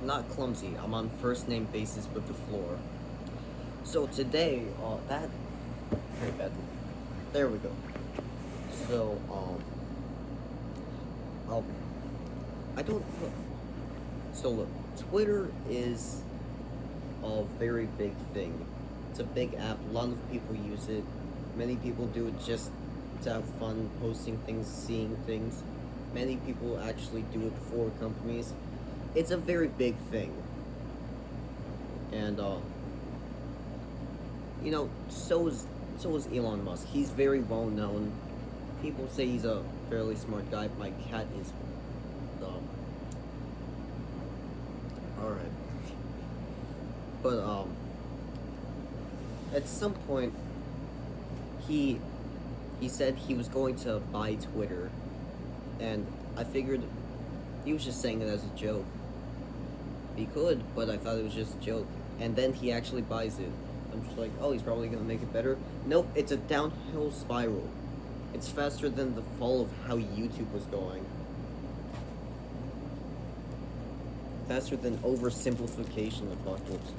I'm not clumsy. I'm on first name basis with the floor. So today, that very bad. There we go. So um, I don't. So look, Twitter is a very big thing. It's a big app. A lot of people use it. Many people do it just to have fun, posting things, seeing things. Many people actually do it for companies. It's a very big thing, and so is Elon Musk. He's very well known. People say he's a fairly smart guy. My cat is dumb. All right, but at some point he he said he was going to buy Twitter, and I figured he was just saying it as a joke. He could, but I thought it was just a joke. And then he actually buys it. I'm just like, oh, he's probably gonna make it better. Nope, it's a downhill spiral. It's faster than the fall of how YouTube was going. Faster than oversimplification of apocalypse.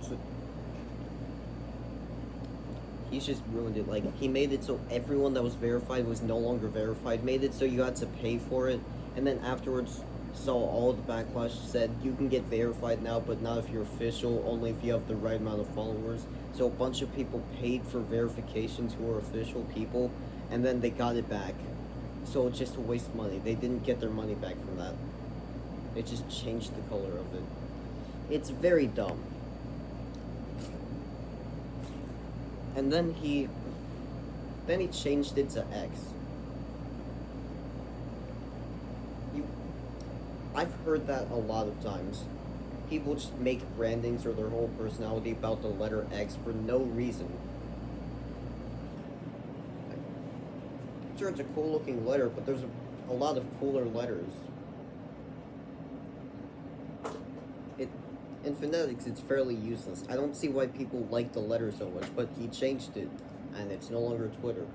So he's just ruined it. Like, he made it so everyone that was verified was no longer verified. Made it so you had to pay for it. And then afterwards, saw all the backlash, said you can get verified now, but not if you're official, only if you have the right amount of followers. So a bunch of people paid for verifications who were official people, and then they got it back. So it's just a waste of money. They didn't get their money back from that. It just changed the color of it. It's very dumb. And then he changed it to X. I've heard that a lot of times. People just make brandings or their whole personality about the letter X for no reason. Sure, it's a cool looking letter, but there's a lot of cooler letters. In phonetics, it's fairly useless. I don't see why people like the letter so much, but he changed it, and it's no longer Twitter.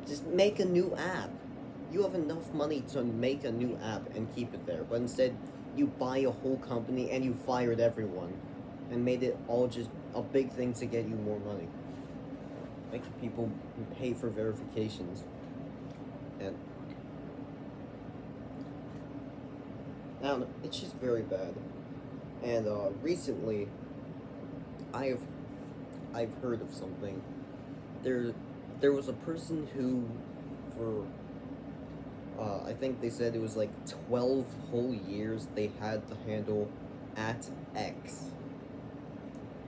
Just make a new app. You have enough money to make a new app and keep it there, but instead you buy a whole company and you fired everyone and made it all just a big thing to get you more money. Making people pay for verifications. And I don't know, it's just very bad. And recently I've heard of something. There was a person who, for I think they said it was like 12 whole years they had the handle @X,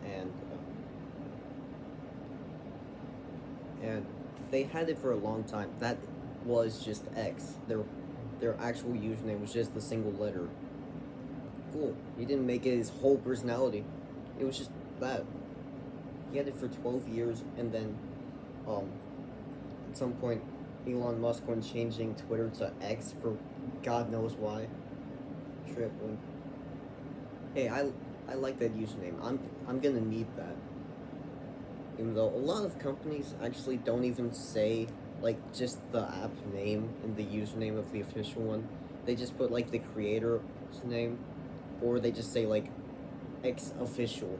and they had it for a long time. That was just X. Their actual username was just the single letter. Cool. He didn't make it his whole personality. It was just that. He had it for 12 years, and then at some point Elon Musk went changing Twitter to X for God knows why. Tripling. Hey, I like that username. I'm gonna need that. Even though a lot of companies actually don't even say like just the app name in the username of the official one. They just put like the creator's name, or they just say like X official.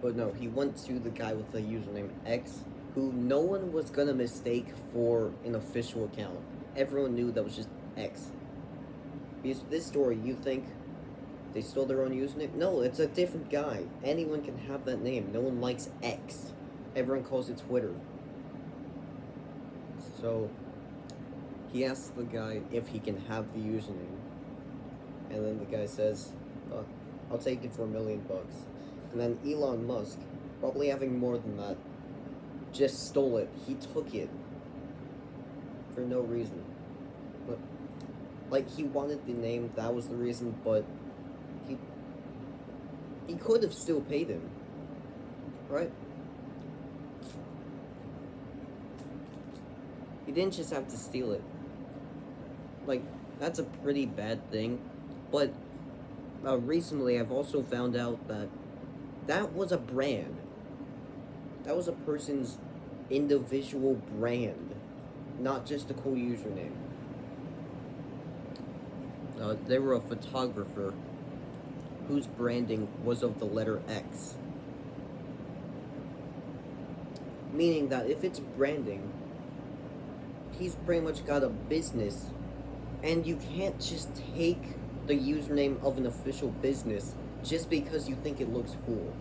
But no, he went to the guy with the username X, who no one was gonna mistake for an official account. Everyone knew that was just X. Because this story, you think they stole their own username? No, it's a different guy. Anyone can have that name. No one likes X. Everyone calls it Twitter. So he asks the guy if he can have the username, and then the guy says, I'll take it for $1 million. And then Elon Musk, probably having more than that, just stole it. He took it for no reason. But like, he wanted the name, that was the reason, but he could have still paid him, right? He didn't just have to steal it. Like, that's a pretty bad thing. But recently I've also found out that was a brand. That was a person's individual brand, not just a cool username. they were a photographer whose branding was of the letter X. Meaning that if it's branding, he's pretty much got a business, and you can't just take the username of an official business just because you think it looks cool.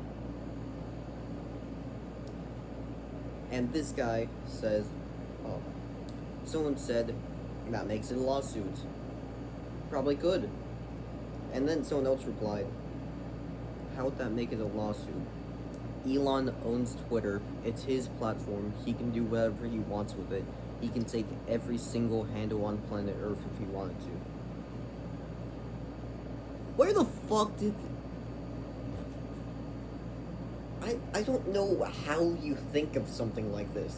And this guy says, oh, someone said, that makes it a lawsuit. Probably could. And then someone else replied, how would that make it a lawsuit? Elon owns Twitter. It's his platform. He can do whatever he wants with it. He can take every single handle on planet Earth if he wanted to. Where the fuck did... I don't know how you think of something like this.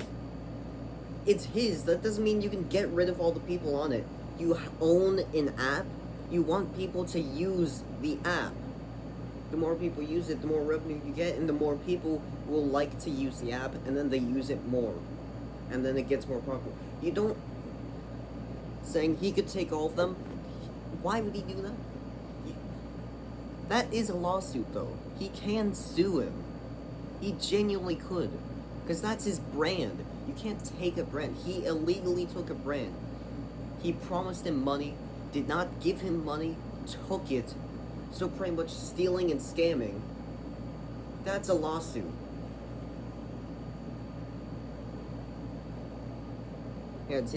It's his. That doesn't mean you can get rid of all the people on it. You own an app. You want people to use the app. The more people use it, the more revenue you get, and the more people will like to use the app, and then they use it more. And then it gets more popular. You don't... Saying he could take all of them? Why would he do that? That is a lawsuit, though. He can sue him. He genuinely could. Because that's his brand. You can't take a brand. He illegally took a brand. He promised him money, did not give him money, took it. So pretty much stealing and scamming. That's a lawsuit. Yeah, it's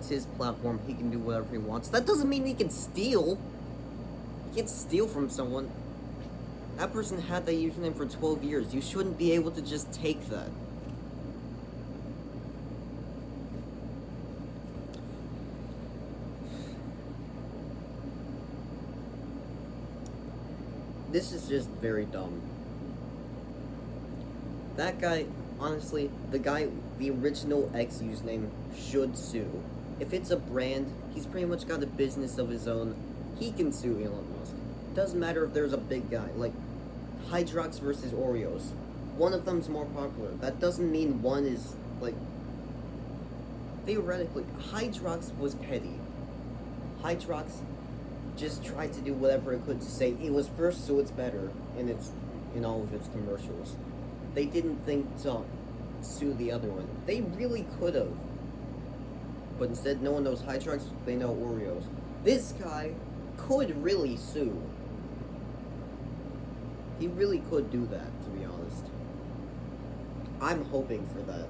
his platform. He can do whatever he wants. That doesn't mean he can steal. He can't steal from someone. That person had that username for 12 years. You shouldn't be able to just take that. This is just very dumb. That guy, honestly, the original X username should sue. If it's a brand, he's pretty much got a business of his own. He can sue Elon Musk. Doesn't matter if there's a big guy, like Hydrox versus Oreos. One of them's more popular. That doesn't mean one is, like, theoretically, Hydrox was petty. Hydrox just tried to do whatever it could to say it was first, so it's better in all of its commercials. They didn't think to sue the other one. They really could have. But instead, no one knows Hydrox, they know Oreos. This guy could really sue. He really could do that, to be honest. I'm hoping for that.